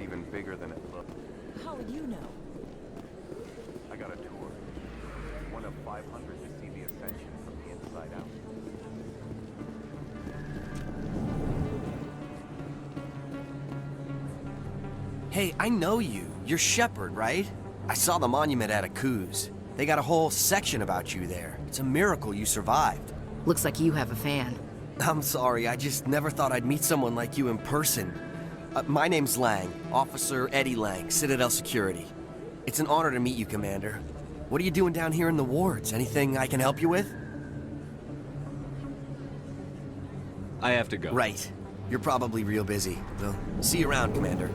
even bigger than it looks. How would you know? I got a tour. One of 500 to see the ascension from the inside out. Hey, I know you. You're Shepard, right? I saw the monument at Akuz. They got a whole section about you there. It's a miracle you survived. Looks like you have a fan. I'm sorry, I just never thought I'd meet someone like you in person. My name's Lang, Officer Eddie Lang, Citadel Security. It's an honor to meet you, Commander. What are you doing down here in the wards? Anything I can help you with? I have to go. Right. You're probably real busy. So, see you around, Commander.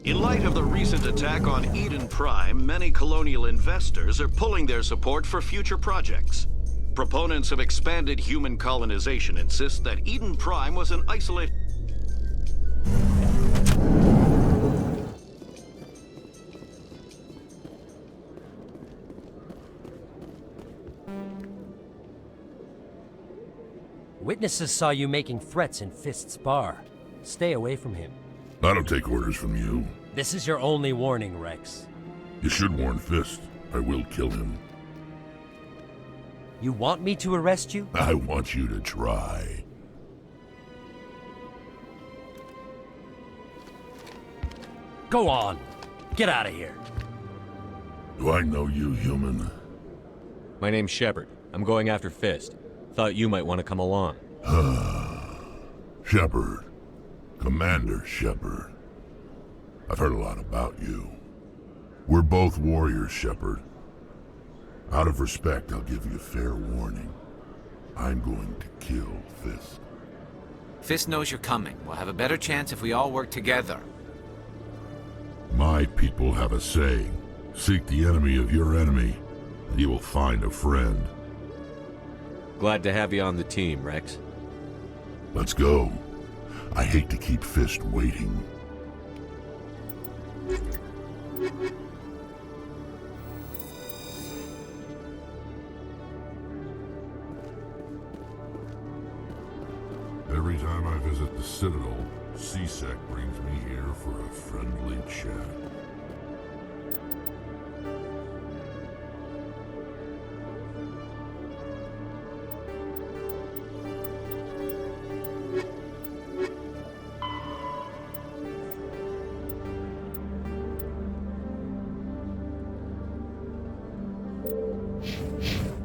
In light of the recent attack on Eden Prime, many colonial investors are pulling their support for future projects. Proponents of expanded human colonization insist that Eden Prime was an isolated... Witnesses saw you making threats in Fist's bar. Stay away from him. I don't take orders from you. This is your only warning, Wrex. You should warn Fist. I will kill him. You want me to arrest you? I want you to try. Go on. Get out of here. Do I know you, human? My name's Shepard. I'm going after Fist. Thought you might want to come along. Shepard. Commander Shepard. I've heard a lot about you. We're both warriors, Shepard. Out of respect, I'll give you a fair warning. I'm going to kill Fist. Fist knows you're coming. We'll have a better chance if we all work together. My people have a saying. Seek the enemy of your enemy, and you will find a friend. Glad to have you on the team, Wrex. Let's go. I hate to keep Fist waiting. Every time I visit the Citadel, C-Sec brings me here for a friendly chat.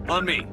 On me.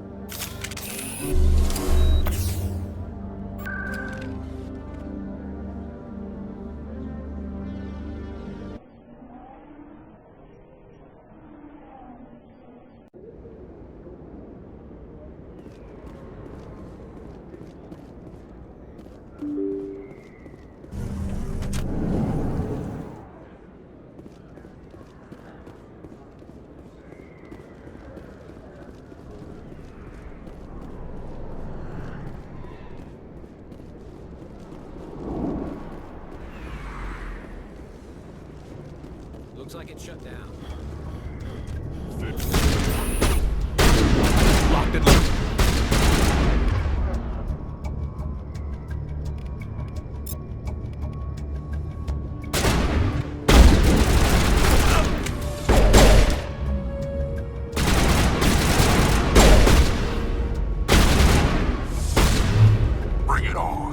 Looks like it's shut down. Locked and loaded. Bring it on.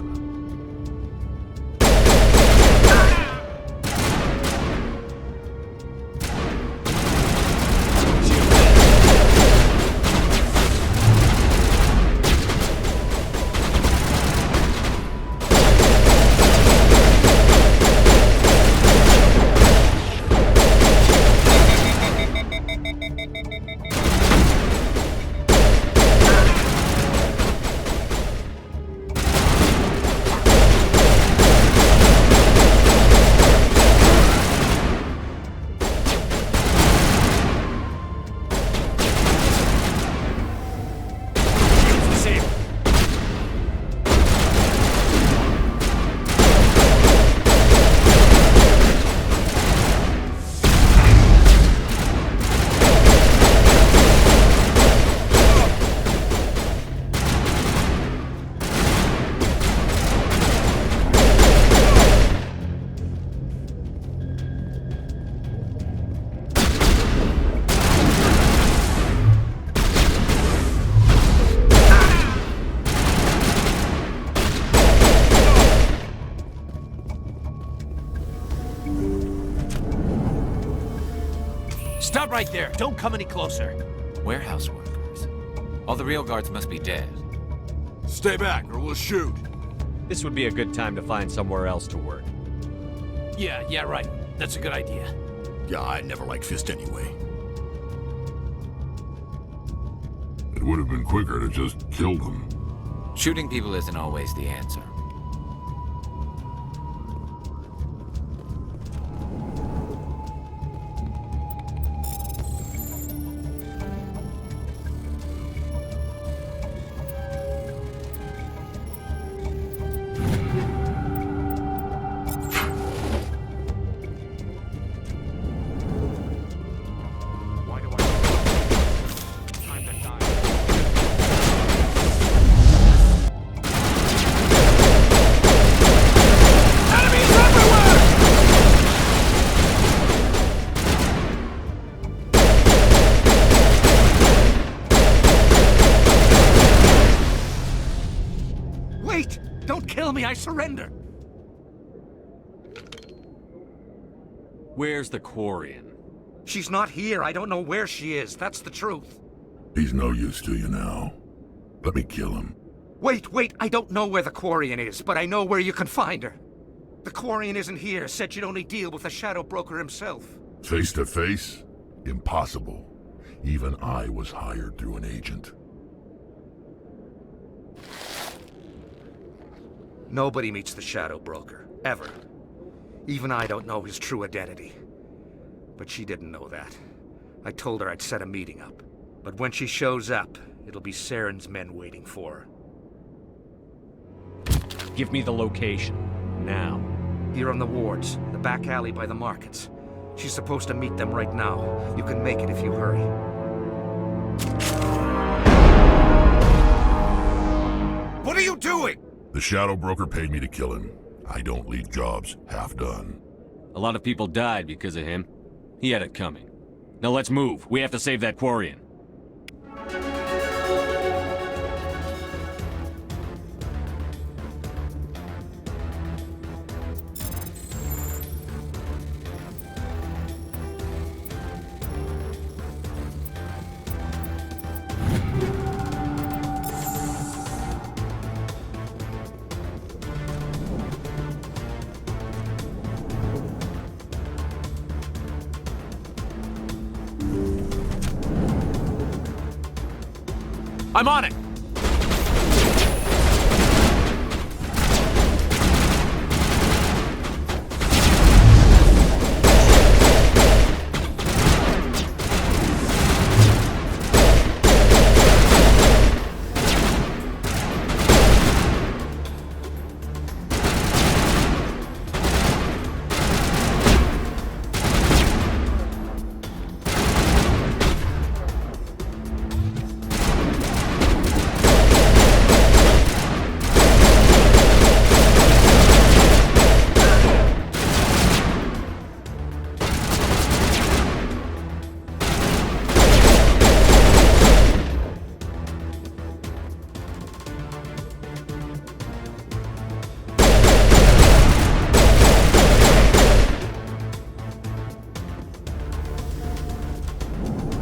Stop right there. Don't come any closer. Warehouse workers. All the real guards must be dead. Stay back, or we'll shoot. This would be a good time to find somewhere else to work. Yeah, right. That's a good idea. Yeah, I never liked Fist anyway. It would have been quicker to just kill them. Shooting people isn't always the answer. Why do I... Time to die. Enemies everywhere! Wait! Don't kill me, I surrender! Where's the Quarian? She's not here. I don't know where she is. That's the truth. He's no use to you now. Let me kill him. Wait. I don't know where the Quarian is, but I know where you can find her. The Quarian isn't here. Said she'd only deal with the Shadow Broker himself. Face to face? Impossible. Even I was hired through an agent. Nobody meets the Shadow Broker. Ever. Even I don't know his true identity. But she didn't know that. I told her I'd set a meeting up. But when she shows up, it'll be Saren's men waiting for her. Give me the location. Now. Here on the wards, the back alley by the markets. She's supposed to meet them right now. You can make it if you hurry. What are you doing? The Shadow Broker paid me to kill him. I don't leave jobs half done. A lot of people died because of him. He had it coming. Now let's move. We have to save that Quarian. I'm on it!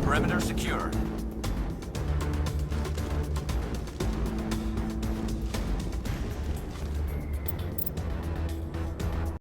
Perimeter secure.